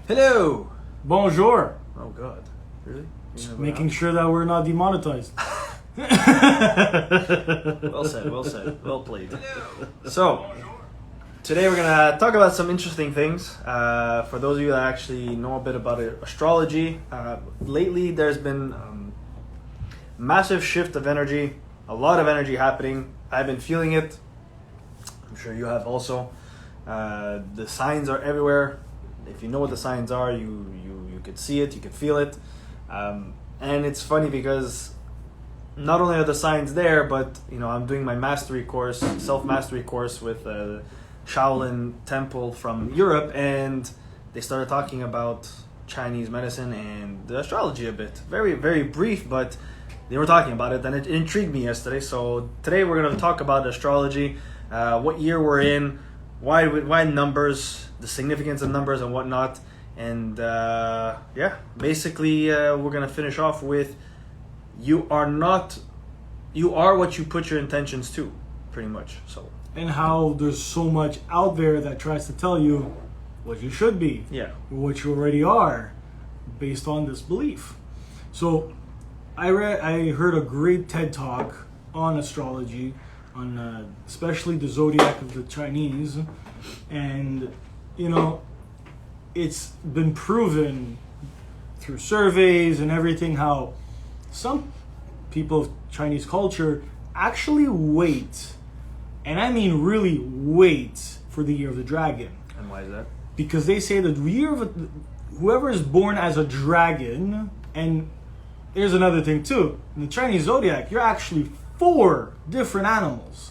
Hello. Bonjour. Oh God, really? Making sure that we're not demonetized. Well said. Well said. Well played. So, today we're gonna talk about some interesting things. For those of you that actually know a bit about astrology, lately there's been massive shift of energy, a lot of energy happening. I've been feeling it. I'm sure you have also. The signs are everywhere. If you know what the signs are, you could see it, you could feel it. And it's funny because not only are the signs there, but I'm doing my mastery course, self-mastery course with Shaolin Temple from Europe, and they started talking about Chinese medicine and the astrology a bit. Very, very brief, but they were talking about it, and it intrigued me yesterday. So today we're going to talk about astrology, what year we're in, why numbers, the significance of numbers and whatnot. And basically we're going to finish off with you are what you put your intentions to, pretty much. So, and how there's so much out there that tries to tell you what you should be, yeah, or what you already are, based on this belief. So I heard a great TED talk on astrology, on especially the zodiac of the Chinese, and it's been proven through surveys and everything how some people of Chinese culture actually wait, and I mean really wait, for the year of the dragon. And why is that? Because they say that whoever is born as a dragon, and here's another thing too, in the Chinese zodiac, you're actually 4 different animals.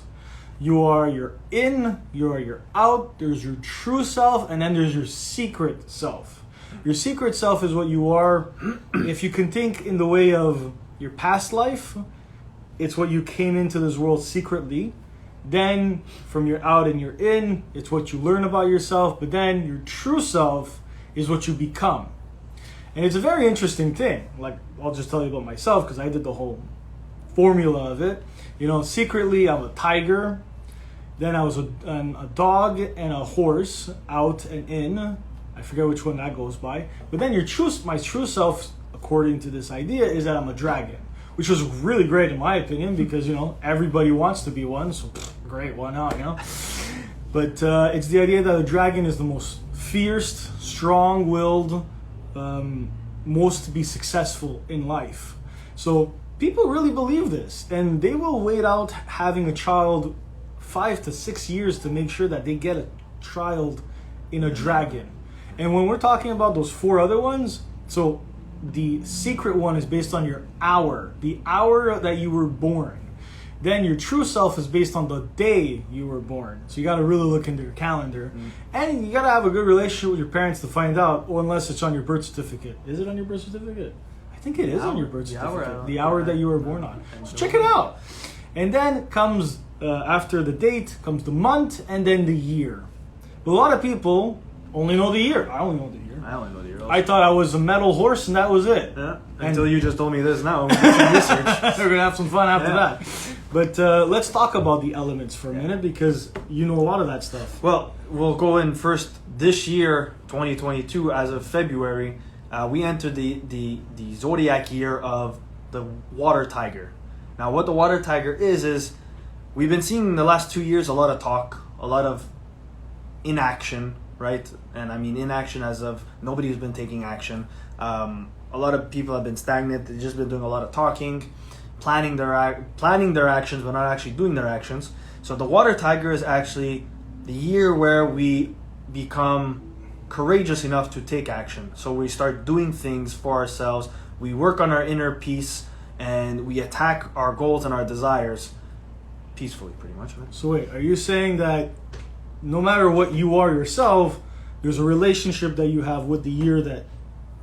You are your in, you are your out, there's your true self, and then there's your secret self. Your secret self is what you are. If you can think in the way of your past life, it's what you came into this world secretly. Then from your out and your in, it's what you learn about yourself. But then your true self is what you become. And it's a very interesting thing. Like, I'll just tell you about myself because I did the whole formula of it. Secretly I'm a tiger. Then I was a dog and a horse, out and in. I forget which one that goes by. But then my true self, according to this idea, is that I'm a dragon, which was really great in my opinion because everybody wants to be one. So great, why not? But it's the idea that a dragon is the most fierce, strong-willed, most to be successful in life. So people really believe this, and they will wait out having a child 5 to 6 years to make sure that they get a child in a dragon. And when we're talking about those 4 other ones, so the secret one is based on your hour, the hour that you were born. Then your true self is based on the day you were born. So you got to really look into your calendar. And you got to have a good relationship with your parents to find out, or unless it's on your birth certificate. Is it on your birth certificate? I think it is on your birth certificate. The hour that you were born on. So check it out. And then comes, after the date, comes the month, and then the year. But a lot of people only know the year. I only know the year. I only know the year also. I thought I was a metal horse, and that was it. Yeah, until you just told me this now. We're doing some research. We're going to have some fun after that. But let's talk about the elements for a minute, because you know a lot of that stuff. Well, we'll go in first. This year, 2022, as of February, we entered the zodiac year of the water tiger. Now, what the water tiger is we've been seeing in the last 2 years a lot of talk, a lot of inaction, right? And I mean inaction as of nobody's been taking action. A lot of people have been stagnant. They've just been doing a lot of talking, planning their actions, but not actually doing their actions. So the water tiger is actually the year where we become courageous enough to take action. So we start doing things for ourselves. We work on our inner peace, and we attack our goals and our desires peacefully, pretty much. Right? So wait, are you saying that no matter what you are yourself, there's a relationship that you have with the year that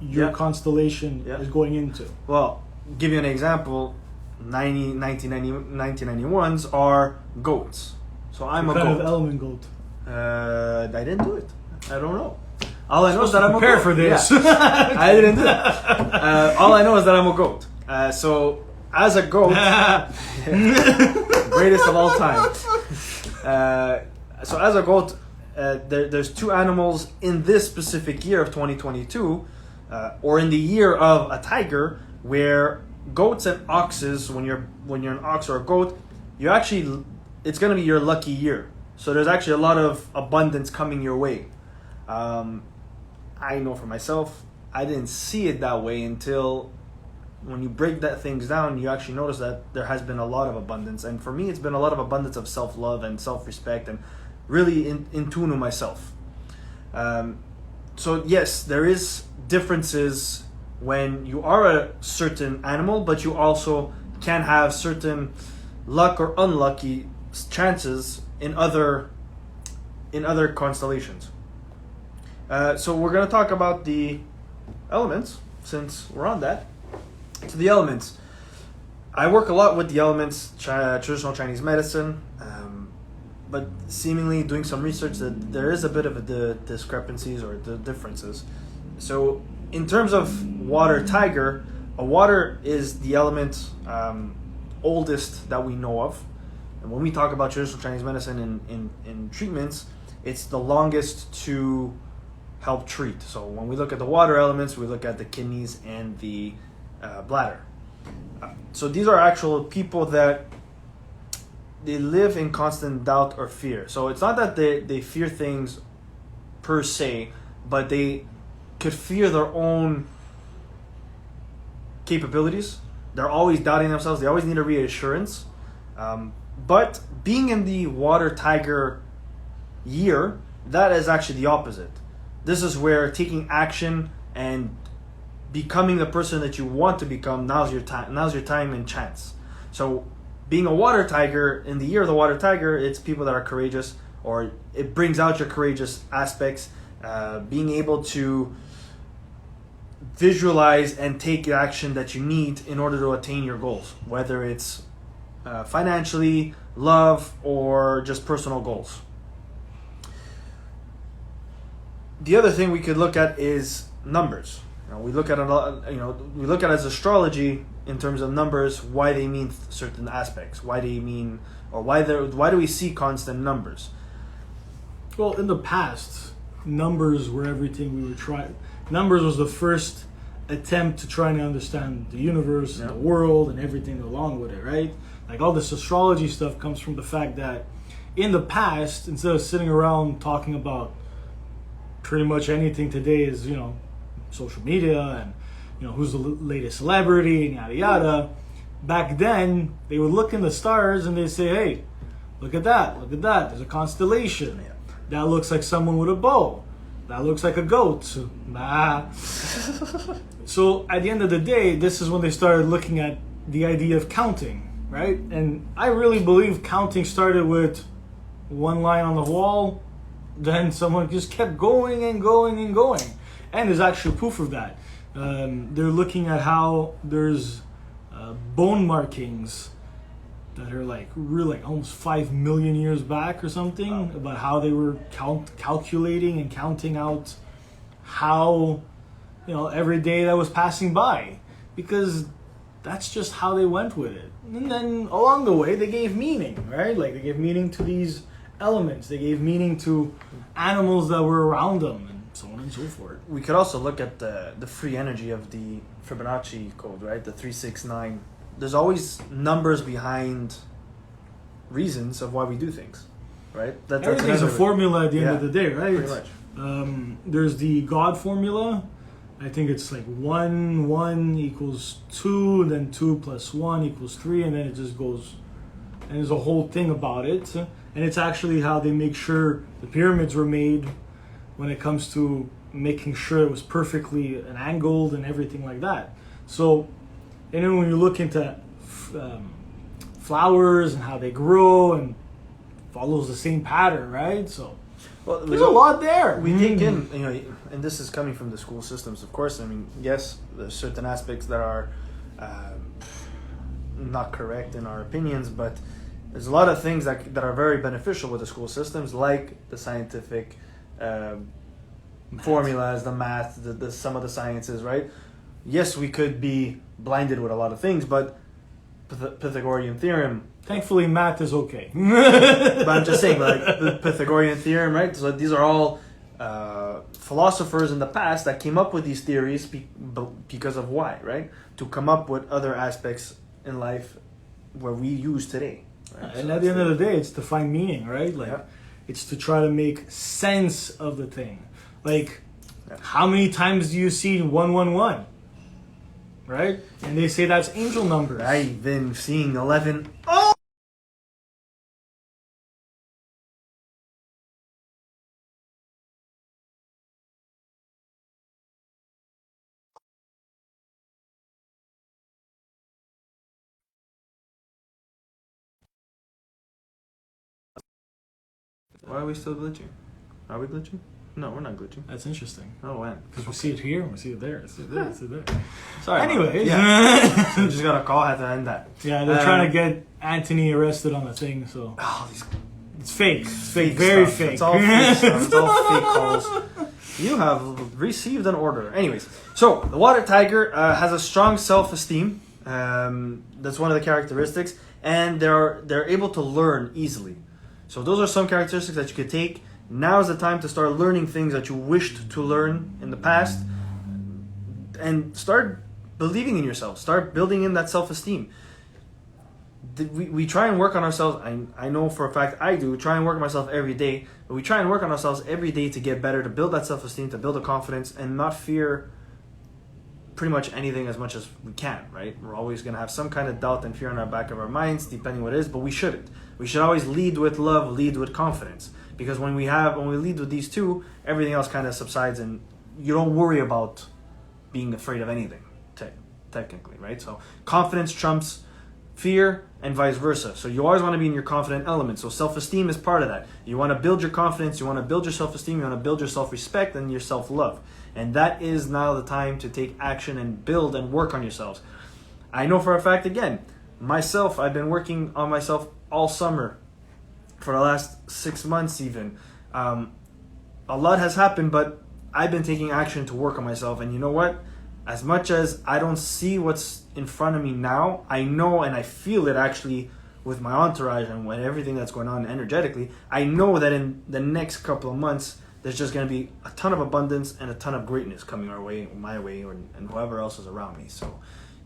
your constellation is going into? Well, give you an example. 1991s are goats. So I'm what a kind goat. of element goat? I didn't do it. I don't know. All I know is that I'm a prepare goat. for this. Yeah. I didn't do that. All I know is that I'm a goat. So as a goat, greatest of all time. So as a goat, there's two animals in this specific year of 2022, or in the year of a tiger, where goats and oxes, when you're an ox or a goat, it's going to be your lucky year. So there's actually a lot of abundance coming your way. I know for myself, I didn't see it that way until when you break that things down, you actually notice that there has been a lot of abundance. And for me, it's been a lot of abundance of self-love and self-respect and really in tune with myself. So yes, there is differences when you are a certain animal, but you also can have certain luck or unlucky chances in other constellations. So we're going to talk about the elements, since we're on that. So the elements. I work a lot with the elements, traditional Chinese medicine, but seemingly doing some research that there is a bit of the discrepancies or the differences. So in terms of water tiger, a water is the element oldest that we know of. And when we talk about traditional Chinese medicine in treatments, it's the longest to help treat. So when we look at the water elements, we look at the kidneys and the bladder. So these are actual people that they live in constant doubt or fear. So it's not that they fear things per se, but they could fear their own capabilities. They're always doubting themselves. They always need a reassurance. But being in the water tiger year, that is actually the opposite. This is where taking action and becoming the person that you want to become, now's your time and chance. So being a water tiger, in the year of the water tiger, it's people that are courageous, or it brings out your courageous aspects, being able to visualize and take the action that you need in order to attain your goals, whether it's financially, love, or just personal goals. The other thing we could look at is numbers. We look at we look at it as astrology in terms of numbers, why they mean certain aspects, why do we see constant numbers? Well, in the past, numbers were everything we were trying. Numbers was the first attempt to try and understand the universe, and the world, and everything along with it, right? Like all this astrology stuff comes from the fact that in the past, instead of sitting around talking about pretty much anything today is, social media and, who's the latest celebrity and yada yada. Back then, they would look in the stars and they'd say, hey, look at that. There's a constellation. That looks like someone with a bow. That looks like a goat. Nah. So at the end of the day, this is when they started looking at the idea of counting, right? And I really believe counting started with one line on the wall. Then someone just kept going and going and going. And there's actually proof of that. They're looking at how there's bone markings that are really almost 5 million years back or something, about how they were calculating and counting out how, every day that was passing by, because that's just how they went with it. And then along the way, they gave meaning, right? Like they gave meaning to these elements. They gave meaning to animals that were around them, and so on and so forth. We could also look at the free energy of the Fibonacci code, right? The 369. There's always numbers behind reasons of why we do things, right? Everything's a formula at the end of the day, right? Pretty much. There's the God formula. I think it's like 1 equals 2, and then 2 plus 1 equals 3, and then it just goes. And there's a whole thing about it. And it's actually how they make sure the pyramids were made, when it comes to making sure it was perfectly angled and everything like that. So, and then when you look into flowers and how they grow, and follows the same pattern, right? So, well, there's a lot there. We take in, and this is coming from the school systems, of course. I mean, yes, there's certain aspects that are not correct in our opinions, but there's a lot of things that are very beneficial with the school systems, like the scientific formulas, the math, the some of the sciences, right? Yes, we could be blinded with a lot of things, but Pythagorean theorem Thankfully, math is okay. But I'm just saying, like the Pythagorean theorem, right? So these are all philosophers in the past that came up with these theories because of why, right? To come up with other aspects in life where we use today. Right? And at the end of the day, it's to find meaning, right? Like, it's to try to make sense of the thing. Like, how many times do you see 111? Right? And they say that's angel numbers. I've been seeing 11. Oh! Why are we still glitching? Are we glitching? No, we're not glitching. That's interesting. Oh, when? Because we see it here, we see it there, see it there, see it there. Sorry. Anyways. Yeah. So we just got a call, had to end that. Yeah, they're trying to get Anthony arrested on the thing, so. Oh, these It's fake. It's fake. fake Very stuff. fake. It's all fake stuff. It's all fake calls. You have received an order. Anyways, so the water tiger has a strong self-esteem. That's one of the characteristics, and they're able to learn easily. So those are some characteristics that you could take. Now is the time to start learning things that you wished to learn in the past, and start believing in yourself. Start building in that self-esteem. We try and work on ourselves. I know for a fact I do. Try and work on myself every day. But we try and work on ourselves every day to get better, to build that self-esteem, to build a confidence, and not fear pretty much anything as much as we can, right? We're always going to have some kind of doubt and fear in our back of our minds, depending what it is, but we shouldn't. We should always lead with love, lead with confidence. Because when we lead with these two, everything else kind of subsides, and you don't worry about being afraid of anything, technically, right? So confidence trumps fear and vice versa. So you always want to be in your confident element. So self-esteem is part of that. You want to build your confidence, you want to build your self-esteem, you want to build your self-respect and your self-love. And that is now the time to take action and build and work on yourselves. I know for a fact, again, myself, I've been working on myself all summer, for the last 6 months even. A lot has happened, but I've been taking action to work on myself. And you know what? As much as I don't see what's in front of me now, I know and I feel it actually with my entourage and with everything that's going on energetically. I know that in the next couple of months, there's just going to be a ton of abundance and a ton of greatness coming our way, my way, and whoever else is around me. So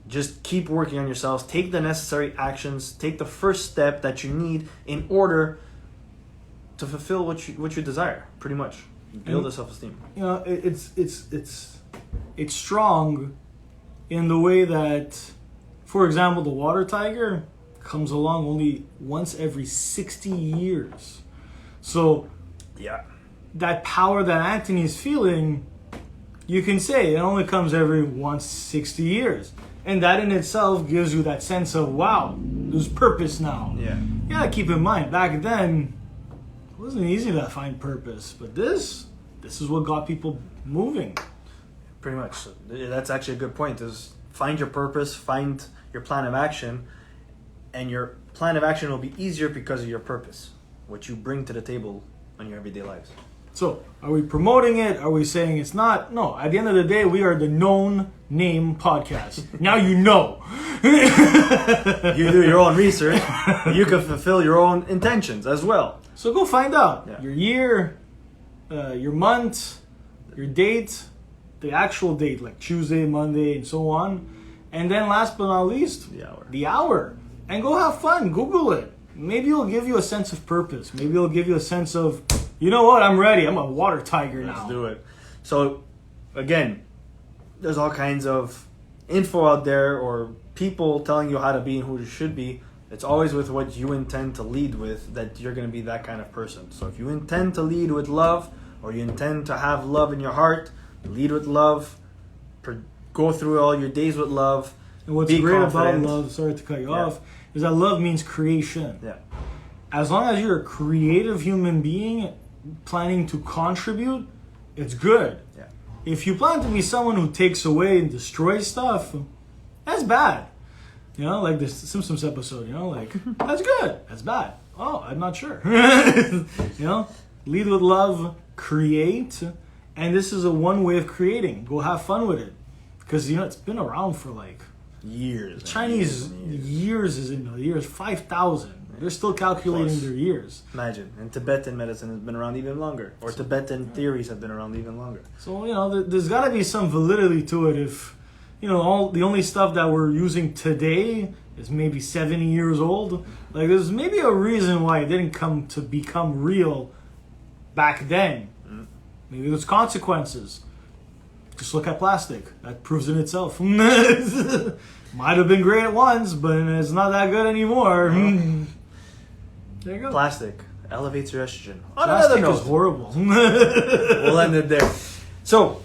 just keep working on yourselves. Take the necessary actions. Take the first step that you need in order to fulfill what you desire. Pretty much, build a self-esteem. You know, it's strong in the way that, for example, the water tiger comes along only once every 60 years. So Yeah. that power that Anthony's feeling, you can say it only comes every once 60 years. And that in itself gives you that sense of, wow, there's purpose now. Yeah. You gotta keep in mind, back then, it wasn't easy to find purpose. But this is what got people moving. Pretty much. That's actually a good point. Is find your purpose, find your plan of action, and your plan of action will be easier because of your purpose, what you bring to the table on your everyday lives. So, are we promoting it? Are we saying it's not? No, at the end of the day, we are the Known Name Podcast. Now you know. You do your own research. You can fulfill your own intentions as well. So go find out Yeah. your year, your month, your date, the actual date, like Tuesday, Monday, and so on. And then last but not least, The hour. the hour. And go have fun. Google it. Maybe it'll give you a sense of purpose. Maybe it'll give you a sense of, you know what, I'm ready. I'm a water tiger now. Let's do it. So, again, there's all kinds of info out there or people telling you how to be and who you should be. It's always with what you intend to lead with that you're going to be that kind of person. So if you intend to lead with love, or you intend to have love in your heart, lead with love, go through all your days with love. And what's be great confident. about love, sorry to cut you off, is that love means creation. Yeah. As long as you're a creative human being planning to contribute, it's good. Yeah. If you plan to be someone who takes away and destroys stuff, that's bad. You know, like the Simpsons episode, you know, like, that's good, that's bad. Oh, I'm not sure. You know, lead with love, create, and this is a one way of creating. Go have fun with it. Because, you know, it's been around for like Years. and Chinese years and years. years is in the years 5,000. They're still calculating Plus. their years. Imagine. And Tibetan medicine has been around even longer. Or Tibetan theories have been around even longer. So, there's got to be some validity to it if, all the only stuff that we're using today is maybe 70 years old. Like, there's maybe a reason why it didn't come to become real back then. Maybe there's consequences. Just look at plastic. That proves in itself. Might have been great at once, but it's not that good anymore. There you go. Plastic elevates your estrogen. On Plastic another is note, horrible. we'll end it there. So,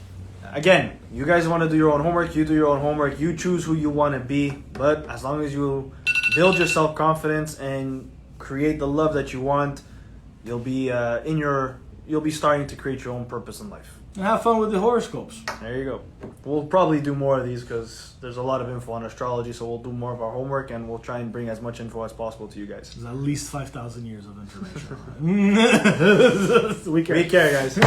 again, you guys want to do your own homework, you do your own homework, you choose who you want to be, but as long as you build your self-confidence and create the love that you want, you'll be you'll be starting to create your own purpose in life. And have fun with the horoscopes. There you go. We'll probably do more of these because there's a lot of info on astrology, so we'll do more of our homework and we'll try and bring as much info as possible to you guys. There's at least 5,000 years of information. We care, guys.